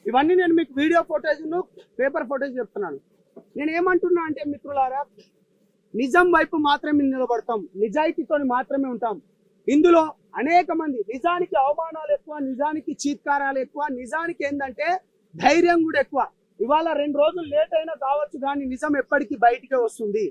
ఇవన్నీ నేను మీకు వీడియో ఫోటేజ్ పేపర్ ఫోటేజ్ చెప్తున్నాను. నేను ఏమంటున్నా అంటే మిత్రులారా, నిజం వైపు మాత్రమే నిలబడతాం, నిజాయితీతో మాత్రమే ఉంటాం. ఇందులో అనేక మంది నిజానికి అవమానాలు ఎక్కువ, నిజానికి చీత్కారాలు ఎక్కువ, నిజానికి ఏంటంటే ధైర్యం కూడా ఎక్కువ. ఇవాళ 2 రోజులు లేట్ అయినా కావచ్చు కానీ నిజం ఎప్పటికీ బయటికే వస్తుంది.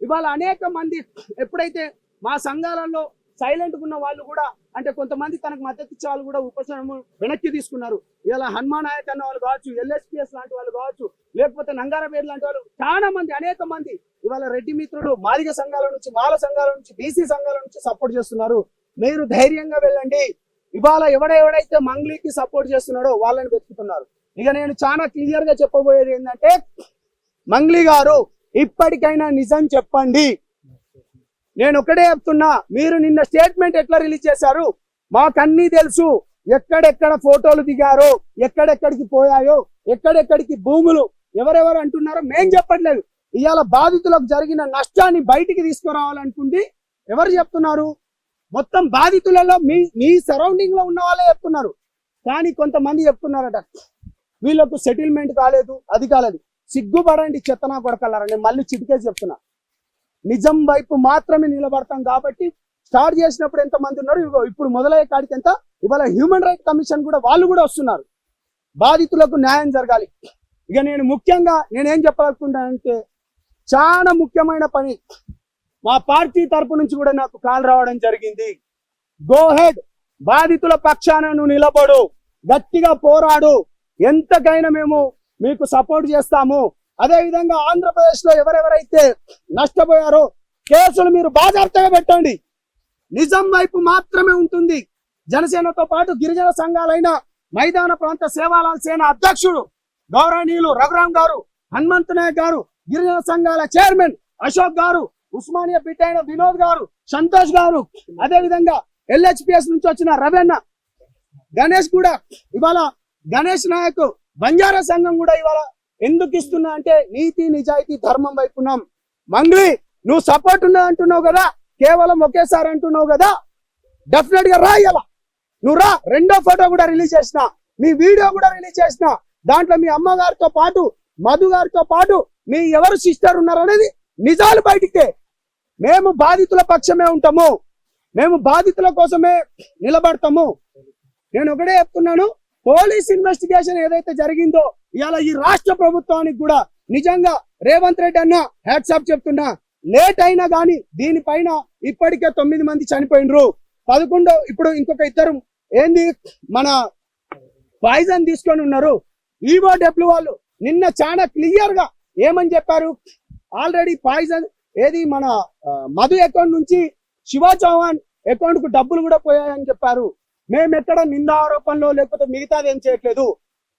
ఇవాళ అనేక మంది ఎప్పుడైతే మా సంఘాలలో సైలెంట్గా ఉన్న వాళ్ళు కూడా, అంటే కొంతమంది తనకు మద్దతు ఇచ్చే వాళ్ళు కూడా ఉపశమనం వెనక్కి తీసుకున్నారు. ఇలా హనుమాన్ నాయక్ అన్న వాళ్ళు కావచ్చు, LSPS లాంటి వాళ్ళు కావచ్చు, లేకపోతే నంగారపేట లాంటి వాళ్ళు, చాలా మంది అనేక మంది ఇవాళ రెడ్డి మిత్రులు మాదిగ సంఘాల నుంచి, మాల సంఘాల నుంచి, BC సంఘాల నుంచి సపోర్ట్ చేస్తున్నారు. మీరు ధైర్యంగా వెళ్ళండి. ఇవాళ ఎవడైతే మంగ్లీకి సపోర్ట్ చేస్తున్నాడో వాళ్ళని వెతుకుతున్నారు. ఇక నేను చాలా క్లియర్ గా చెప్పబోయేది ఏంటంటే, మంగ్లీ గారు ఇప్పటికైనా నిజం చెప్పండి. నేను ఒకటే చెప్తున్నా, మీరు నిన్న స్టేట్మెంట్ ఎట్లా రిలీజ్ చేశారు మాకన్నీ తెలుసు. ఎక్కడెక్కడ ఫోటోలు దిగారో, ఎక్కడెక్కడికి పోయాయో, ఎక్కడెక్కడికి భూములు ఎవరెవరు అంటున్నారో మేం చెప్పట్లేదు. ఇవాళ బాధితులకు జరిగిన నష్టాన్ని బయటికి తీసుకురావాలనుకుంది ఎవరు చెప్తున్నారు? మొత్తం బాధితులలో మీ సరౌండింగ్ లో ఉన్న వాళ్ళే చెప్తున్నారు. కానీ కొంతమంది చెప్తున్నారట వీళ్ళకు సెటిల్మెంట్ కాలేదు, అది కాలేదు. సిగ్గుపడండి చెత్తనా కొడకల్లారా. నేను మళ్ళీ చిటికేసి చెప్తున్నా, నిజం వైపు మాత్రమే నిలబడతాం. కాబట్టి స్టార్ట్ చేసినప్పుడు ఎంతమంది ఉన్నారు, ఇప్పుడు మొదలయ్యే కాడికి ఎంత. ఇవాళ హ్యూమన్ రైట్ కమిషన్ కూడా వాళ్ళు కూడా వస్తున్నారు. బాధితులకు న్యాయం జరగాలి. ఇక నేను ముఖ్యంగా నేనేం చెప్పాలనుకుంటానంటే, చాలా ముఖ్యమైన పని మా పార్టీ తరపు నుంచి కూడా నాకు కాల్ రావడం జరిగింది. గో హెడ్, బాధితుల పక్షాన నువ్వు నిలబడు, గట్టిగా పోరాడు, ఎంతకైనా మేము మీకు సపోర్ట్ చేస్తాము. అదే విధంగా ఆంధ్రప్రదేశ్ లో ఎవరెవరైతే నష్టపోయారో కేసులు మీరు బాజాప్తగా పెట్టండి. నిజం వైపు మాత్రమే ఉంటుంది. జనసేనతో పాటు గిరిజన సంఘాలైన మైదాన ప్రాంత సేవాలాల్ సేన అధ్యక్షుడు గౌరవనీయులు రఘురామ్ గారు, హనుమంత్ నాయక్ గారు, గిరిజన సంఘాల చైర్మన్ అశోక్ గారు, ఉస్మానియా బిడ్డ అయిన వినోద్ గారు, సంతోష్ గారు, అదే విధంగా LHPS నుంచి వచ్చిన రవెన్న, గణేష్ కూడా, ఇవాళ గణేష్ నాయక్ బంజారా సంఘం కూడా ఇవాళ ఎందుకు ఇస్తున్నా అంటే నీతి నిజాయితీ ధర్మం వైపున్నాం. మంగ్లీ నువ్వు సపోర్ట్ ఉన్నా అంటున్నావు కదా, కేవలం ఒకేసారి అంటున్నావు కదా, డెఫినెట్ గా రా. ఇలా నువ్వు రా. 2వ ఫోటో కూడా రిలీజ్ చేసిన, మీ వీడియో కూడా రిలీజ్ చేసిన. దాంట్లో మీ అమ్మగారితో పాటు, మధు గారితో పాటు మీ ఎవరు సిస్టర్ ఉన్నారు అనేది నిజాలు బయటికే. మేము బాధితుల పక్షమే ఉంటాము, మేము బాధితుల కోసమే నిలబడతాము. నేను ఒకటే చెప్తున్నాను, పోలీస్ ఇన్వెస్టిగేషన్ ఏదైతే జరిగిందో ఇవాళ ఈ రాష్ట్ర ప్రభుత్వానికి కూడా నిజంగా రేవంత్ రెడ్డి అన్న హ్యాట్సాప్ చెప్తున్నా. లేట్ అయినా కానీ దీనిపైన ఇప్పటికే 9 మంది చనిపోయినరు. 11 ఇప్పుడు ఇంకొక 2 ఏంది మన పాయిజన్ తీసుకొని ఉన్నారు. EOW వాళ్ళు నిన్న చాలా క్లియర్ గా ఏమని చెప్పారు, ఆల్రెడీ పాయిజన్ ఏది మన మధు అకౌంట్ నుంచి శివ చౌహాన్ అకౌంట్ కు డబ్బులు కూడా పోయాయని చెప్పారు. మేము ఎక్కడ నింద ఆరోపణలో లేకపోతే మిగతాది ఏం చేయట్లేదు,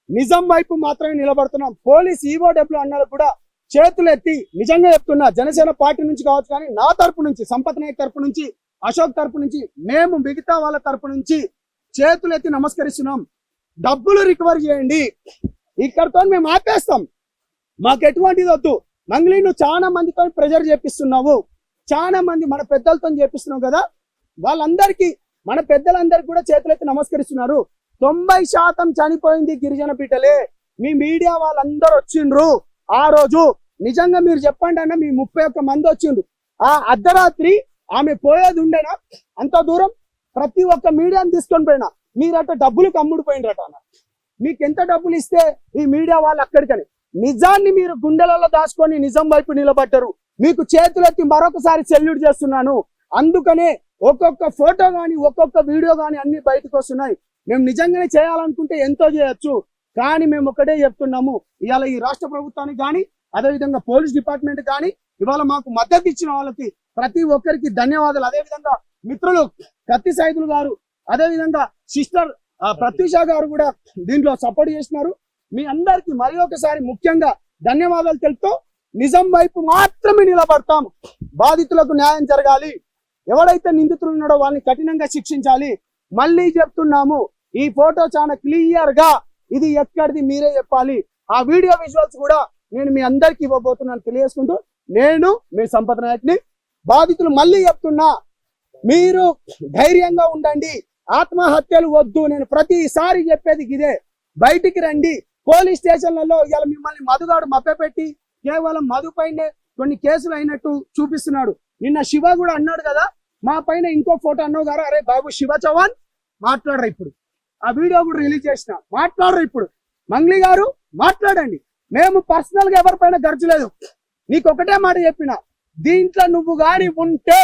నిజం వైపు మాత్రమే నిలబడుతున్నాం. పోలీస్ EOW అన్నారు కూడా చేతులు ఎత్తి నిజంగా చెప్తున్నా, జనసేన పార్టీ నుంచి కావచ్చు కానీ నా తరపు నుంచి, సంపత్ నాయక్ తరపు నుంచి, అశోక్ తరపు నుంచి, మేము మిగతా వాళ్ళ తరపు నుంచి చేతులు ఎత్తి నమస్కరిస్తున్నాం. డబ్బులు రికవర్ చేయండి, ఇక్కడతో మేము ఆపేస్తాం, మాకు ఎటువంటిది వద్దు. మంగ్లీ నువ్వు చాలా మందితో ప్రెజర్ చేపిస్తున్నావు, చాలా మంది మన పెద్దలతో చేపిస్తున్నావు కదా, వాళ్ళందరికీ మన పెద్దలందరికీ కూడా చేతులెత్తి నమస్కరిస్తున్నారు. 90% చనిపోయింది గిరిజన బిడ్డలే. మీ మీడియా వాళ్ళందరూ వచ్చిండ్రు ఆ రోజు. నిజంగా మీరు చెప్పండి అన్న, మీ 31 మంది వచ్చిండ్రు. ఆ అర్ధరాత్రి ఆమె పోయేది ఉండేనా అంత దూరం? ప్రతి ఒక్క మీడియాని తీసుకొని పోయినా మీరట డబ్బులు కమ్ముడు పోయినరట అన్న. మీకు ఎంత డబ్బులు ఇస్తే ఈ మీడియా వాళ్ళు అక్కడికని నిజాన్ని మీరు గుండెలలో దాచుకొని నిజం వైపు నిలబడ్డారు. మీకు చేతులెత్తి మరొకసారి సెల్యూట్ చేస్తున్నాను. అందుకనే ఒక్కొక్క ఫోటో గాని, ఒక్కొక్క వీడియో గాని అన్ని బయటకు వస్తున్నాయి. మేము నిజంగానే చేయాలనుకుంటే ఎంతో చేయొచ్చు, కానీ మేము ఒకటే చెప్తున్నాము, ఇవాళ ఈ రాష్ట్ర ప్రభుత్వానికి కానీ, అదేవిధంగా పోలీస్ డిపార్ట్మెంట్ కానీ, ఇవాళ మాకు మద్దతు ఇచ్చిన వాళ్ళకి ప్రతి ఒక్కరికి ధన్యవాదాలు. అదేవిధంగా మిత్రులు కత్తి సైదులు గారు, అదేవిధంగా సిస్టర్ ప్రత్యూష గారు కూడా దీంట్లో సపోర్ట్ చేసినారు. మీ అందరికి మరి ఒకసారి ముఖ్యంగా ధన్యవాదాలు తెలుపుతూ, నిజం వైపు మాత్రమే నిలబడతాం. బాధితులకు న్యాయం జరగాలి, ఎవడైతే నిందితులు ఉన్నాడో వాళ్ళని కఠినంగా శిక్షించాలి. మళ్ళీ చెప్తున్నాము, ఈ ఫోటో చాలా క్లియర్ గా ఇది ఎక్కడిది మీరే చెప్పాలి. ఆ వీడియో విజువల్స్ కూడా నేను మీ అందరికి ఇవ్వబోతున్నాను తెలియజేసుకుంటూ, నేను మీ సంపత్ నాయక్ని. బాధితులు మళ్ళీ చెప్తున్నా, మీరు ధైర్యంగా ఉండండి, ఆత్మహత్యలు వద్దు. నేను ప్రతిసారి చెప్పేది ఇదే, బయటికి రండి, పోలీస్ స్టేషన్లలో ఇవాళ మిమ్మల్ని మధుగాడు మభ్యపెట్టి కేవలం మధు పైనే కొన్ని కేసులు అయినట్టు చూపిస్తున్నాడు. నిన్న శివ కూడా అన్నాడు కదా, మా పైన ఇంకో ఫోటో అన్నావు గారు. అరే బాబు శివ చౌహాన్ మాట్లాడరా, ఇప్పుడు ఆ వీడియో కూడా రిలీజ్ చేసిన, మాట్లాడరు. ఇప్పుడు మంగ్లీ గారు మాట్లాడండి. మేము పర్సనల్ గా ఎవరిపైన గర్జలేదు. నీకు ఒకటే మాట చెప్పిన, దీంట్లో నువ్వు గాని ఉంటే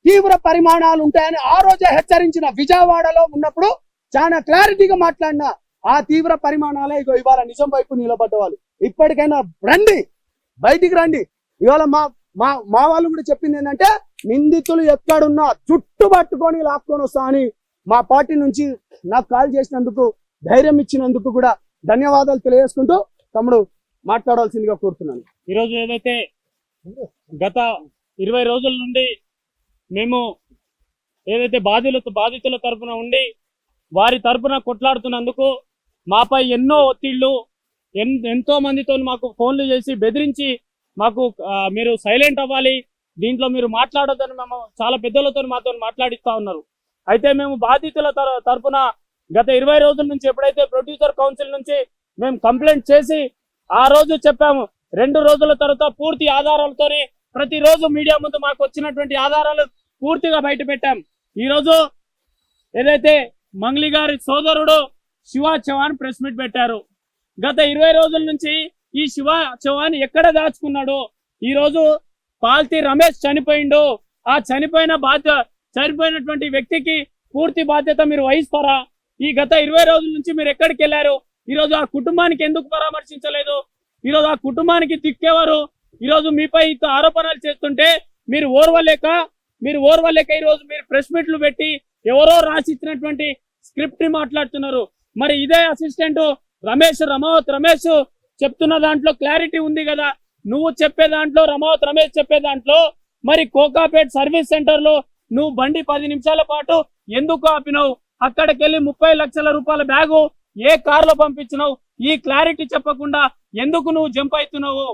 తీవ్ర పరిమాణాలు ఉంటాయని ఆ రోజే హెచ్చరించిన. విజయవాడలో ఉన్నప్పుడు చాలా క్లారిటీగా మాట్లాడిన. ఆ తీవ్ర పరిమాణాలే ఇగో ఇవాళ నిజం వైపు నిలబడ్డ వాళ్ళు. ఇప్పటికైనా రండి, బయటికి రండి. ఇవాళ మా వాళ్ళు కూడా చెప్పింది ఏంటంటే, నిందితులు ఎక్కడున్నా చుట్టు పట్టుకొని లాక్కొని వస్తా అని మా పార్టీ నుంచి నాకు కాల్ చేసినందుకు, ధైర్యం ఇచ్చినందుకు కూడా ధన్యవాదాలు తెలియజేసుకుంటూ తమ్ముడు మాట్లాడాల్సిందిగా కోరుతున్నాను. ఈరోజు ఏదైతే గత 20 రోజుల నుండి మేము ఏదైతే బాధితుల తరపున ఉండి వారి తరపున కొట్లాడుతున్నందుకు మాపై ఎన్నో ఒత్తిళ్లు, ఎంతో మందితో మాకు ఫోన్లు చేసి బెదిరించి మాకు మీరు సైలెంట్ అవ్వాలి, దీంట్లో మీరు మాట్లాడొద్దని మేము చాలా పెద్దలతో మాతో మాట్లాడిస్తా ఉన్నారు. అయితే మేము బాధితుల తరపున గత 20 రోజుల నుంచి ఎప్పుడైతే ప్రొడ్యూసర్ కౌన్సిల్ నుంచి మేము కంప్లైంట్ చేసి ఆ రోజు చెప్పాము, 2 రోజుల తర్వాత పూర్తి ఆధారాలతోని ప్రతిరోజు మీడియా ముందు మాకు వచ్చినటువంటి ఆధారాలు పూర్తిగా బయట పెట్టాం. ఈరోజు ఏదైతే మంగ్లీ గారి సోదరుడు శివ చౌహాన్ ప్రెస్ మీట్ పెట్టారు. గత 20 రోజుల నుంచి ఈ శివ చౌహాన్ ఎక్కడ దాచుకున్నాడు? ఈ రోజు పాల్తీ రమేష్ చనిపోయిండు. ఆ చనిపోయినటువంటి వ్యక్తికి పూర్తి బాధ్యత మీరు వహిస్తారా? ఈ గత 20 రోజుల నుంచి మీరు ఎక్కడికి వెళ్ళారు? ఈరోజు ఆ కుటుంబానికి ఎందుకు పరామర్శించలేదు? ఈరోజు ఆ కుటుంబానికి దిక్కేవారు ఈరోజు మీపై ఆరోపణలు చేస్తుంటే మీరు ఓర్వలేక ఈరోజు మీరు ప్రెస్ మీట్లు పెట్టి ఎవరో రాసి ఇచ్చినటువంటి స్క్రిప్ట్ ని మాట్లాడుతున్నారు. మరి ఇదే అసిస్టెంట్ రమావత్ రమేష్ చెప్తున్న దాంట్లో క్లారిటీ ఉంది కదా. నువ్వు చెప్పే దాంట్లో, రమావత్ రమేష్ చెప్పే దాంట్లో, మరి కోకాపేట్ సర్వీస్ సెంటర్ లో నువ్వు బండి 10 నిమిషాల పాటు ఎందుకు ఆపినావు? అక్కడికి వెళ్ళి 30 లక్షల రూపాయల బ్యాగు ఏ కారులో పంపించినావు? ఈ క్లారిటీ చెప్పకుండా ఎందుకు నువ్వు జంప్ అవుతున్నావు?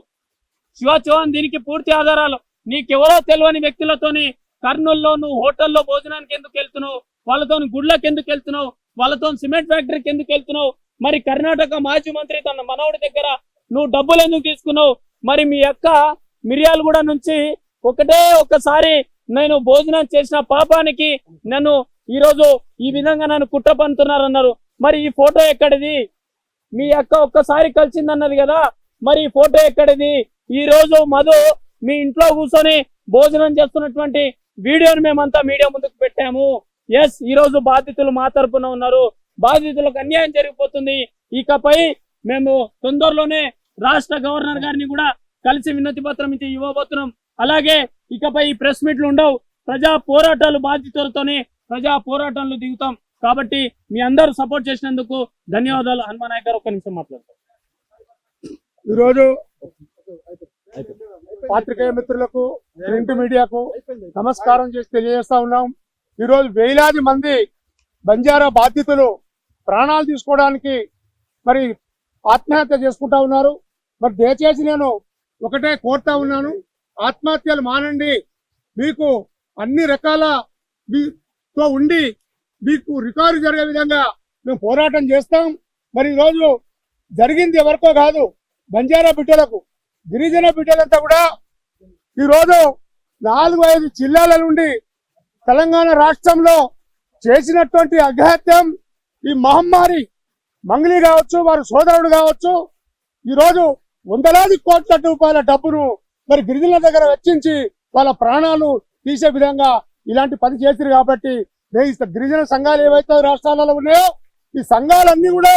శివ చౌహాన్ దీనికి పూర్తి ఆధారాలు. నీకెవరో తెలియని వ్యక్తులతోని కర్నూలులో నువ్వు హోటల్లో భోజనానికి ఎందుకు వెళ్తున్నావు? వాళ్ళతో గుడ్లకు ఎందుకు వెళ్తున్నావు? వాళ్ళతో సిమెంట్ ఫ్యాక్టరీకి ఎందుకు వెళ్తున్నావు? మరి కర్ణాటక మాజీ మంత్రి తన మనవడి దగ్గర నువ్వు డబ్బులు ఎందుకు తీసుకున్నావు? మరి మీ అక్క మిర్యాలగూడ నుంచి ఒక్కసారి నేను భోజనం చేసిన పాపానికి నన్ను ఈరోజు ఈ విధంగా నన్ను కుట్ర పన్నుతున్నారన్నారు. మరి ఈ ఫోటో ఎక్కడిది? మీ అక్క ఒక్కసారి కలిసిందన్నది కదా, మరి ఈ ఫోటో ఎక్కడిది? ఈ రోజు మధు మీ ఇంట్లో కూర్చొని భోజనం చేస్తున్నటువంటి వీడియోని మేమంతా మీడియా ముందుకు పెట్టాము. ఎస్, ఈ రోజు బాధితులు మా తరపున ఉన్నారు. బాధితులకు అన్యాయం జరిగిపోతుంది. ఇకపై మేము తొందరలోనే రాష్ట్ర గవర్నర్ గారిని కూడా కలిసి వినతి పత్రం ఇచ్చి ఇవ్వబోతున్నాం. అలాగే ఇకపై ఈ ప్రెస్ మీట్లు ఉండవు. ప్రజా పోరాటాలు, బాధితులతోనే ప్రజా పోరాటాలు దిగుతాం. కాబట్టి మీ అందరూ సపోర్ట్ చేసినందుకు ధన్యవాదాలు. హనుమానాయక్ గారు ఒక్క నిమిషం మాట్లాడతారు. ఈరోజు పాత్రికేయ మిత్రులకు, ప్రింట్ మీడియాకు నమస్కారం చేసి తెలియజేస్తా ఉన్నాం. ఈరోజు వేలాది మంది బంజారా బాధితులు ప్రాణాలు తీసుకోవడానికి మరి ఆత్మహత్య చేసుకుంటా ఉన్నారు. మరి దయచేసి నేను ఒకటే కోరుతా ఉన్నాను, ఆత్మహత్యలు మానండి. మీకు అన్ని రకాల తో ఉండి మీకు రికార్డు జరిగే విధంగా మేము పోరాటం చేస్తాం. మరి ఈరోజు జరిగింది ఎవరికో కాదు, బంజారా బిడ్డలకు, గిరిజన బిడ్డలంతా కూడా ఈరోజు 4-5 జిల్లాల నుండి తెలంగాణ రాష్ట్రంలో చేసినటువంటి అఘాత్యం, ఈ మహమ్మారి, మంగ్లీ కావచ్చు, వారి సోదరుడు కావచ్చు, ఈరోజు వందలాది కోట్ల రూపాయల డబ్బును మరి గిరిజనుల దగ్గర వెచ్చించి వాళ్ళ ప్రాణాలు తీసే విధంగా ఇలాంటి పని చేశారు. కాబట్టి గిరిజన సంఘాలు ఏవైతే రాష్ట్రాలలో ఉన్నాయో ఈ సంఘాలన్నీ కూడా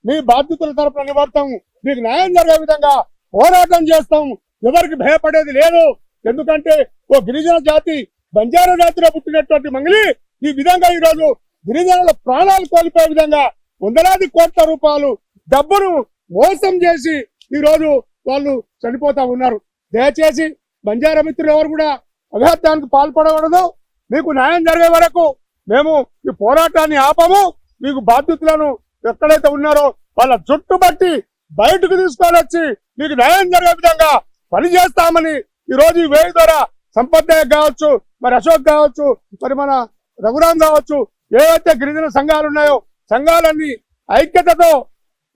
మీ బాధ్యతల తరపున నిలబడతాం. మీకు న్యాయం జరిగే విధంగా పోరాటం చేస్తాం. ఎవరికి భయపడేది లేదు. ఎందుకంటే ఓ గిరిజన జాతి, బంజారా జాతిలో పుట్టినటువంటి మంగ్లీ ఈ విధంగా ఈరోజు గిరిజనుల ప్రాణాలు కోల్పోయే విధంగా వందలాది కోట్ల రూపాయలు డబ్బును మోసం చేసి ఈరోజు వాళ్ళు చనిపోతా ఉన్నారు. దయచేసి బంజారా మిత్రులు ఎవరు కూడా అఘాత్యానికి పాల్పడకూడదు. మీకు న్యాయం జరిగే వరకు మేము ఈ పోరాటాన్ని ఆపము. మీకు బాధ్యతలను ఎక్కడైతే ఉన్నారో వాళ్ళ చుట్టుబట్టి బయటకు తీసుకొని వచ్చి మీకు న్యాయం జరిగే విధంగా పనిచేస్తామని ఈరోజు ఈ వేడి ద్వారా సంపత్ నాయక్ కావచ్చు, మరి అశోక్ కావచ్చు, మరి మన రఘురామ్ కావచ్చు, ఏవైతే గిరిజన సంఘాలు ఉన్నాయో సంఘాలన్నీ ఐక్యతతో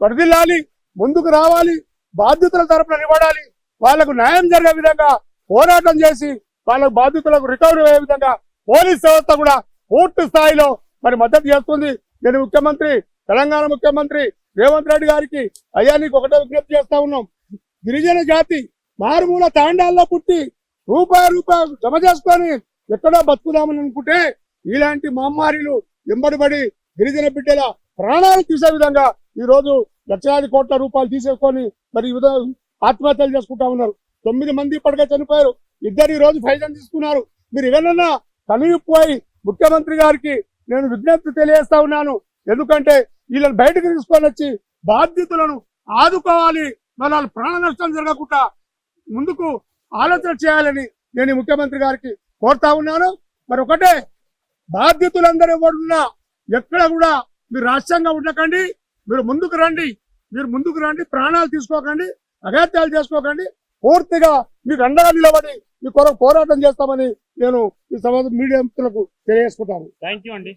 వరదిల్లాలి. ముందుకు రావాలి, బాధితుల తరపున నిలబడాలి, వాళ్ళకు న్యాయం జరిగే విధంగా పోరాటం చేసి వాళ్ళ బాధితులకు రికవరీ అయ్యే విధంగా పోలీస్ వ్యవస్థ కూడా పూర్తి స్థాయిలో మరి మద్దతు చేస్తుంది. నేను ముఖ్యమంత్రి, తెలంగాణ ముఖ్యమంత్రి రేవంత్ రెడ్డి గారికి అయ్యా నీకు ఒకటే విజ్ఞప్తి చేస్తా ఉన్నాం. గిరిజన జాతి మారుమూల తాండాల్లో పుట్టి రూపాయి జమ చేసుకొని ఎక్కడో బతుకుదామని అనుకుంటే ఇలాంటి మహమ్మారిలు వెంబడిపడి గిరిజన బిడ్డల ప్రాణాలు తీసే విధంగా ఈ రోజు లక్షలాది కోట్ల రూపాయలు తీసేసుకొని మరి ఈ విధంగా ఆత్మహత్యలు చేసుకుంటా ఉన్నారు. 9 మంది ఇప్పటికే చనిపోయారు, 2 ఈ రోజు ఫైజన్ తీసుకున్నారు. మీరు ఏమన్నా కనువిప్పోయి ముఖ్యమంత్రి గారికి నేను విజ్ఞప్తి తెలియజేస్తా ఉన్నాను. ఎందుకంటే వీళ్ళని బయటకు తీసుకొని వచ్చి బాధితులను ఆదుకోవాలి, వాళ్ళ ప్రాణ నష్టం జరగకుండా ముందుకు ఆలోచన చేయాలని నేను ఈ ముఖ్యమంత్రి గారికి కోరుతా ఉన్నాను. మరి ఒకటే, బాధితులందరూ ఎవరున్నా ఎక్కడ కూడా మీరు రాష్ట్రంగా ఉండకండి, మీరు ముందుకు రండి, ప్రాణాలు తీసుకోకండి, అఘాత్యాలు చేసుకోకండి, పూర్తిగా మీకు అండగా నిలబడి మీ కొరకు పోరాటం చేస్తామని నేను ఈ మీడియా మిత్రులకు తెలియజేసుకుంటాను. థ్యాంక్ యూ అండి.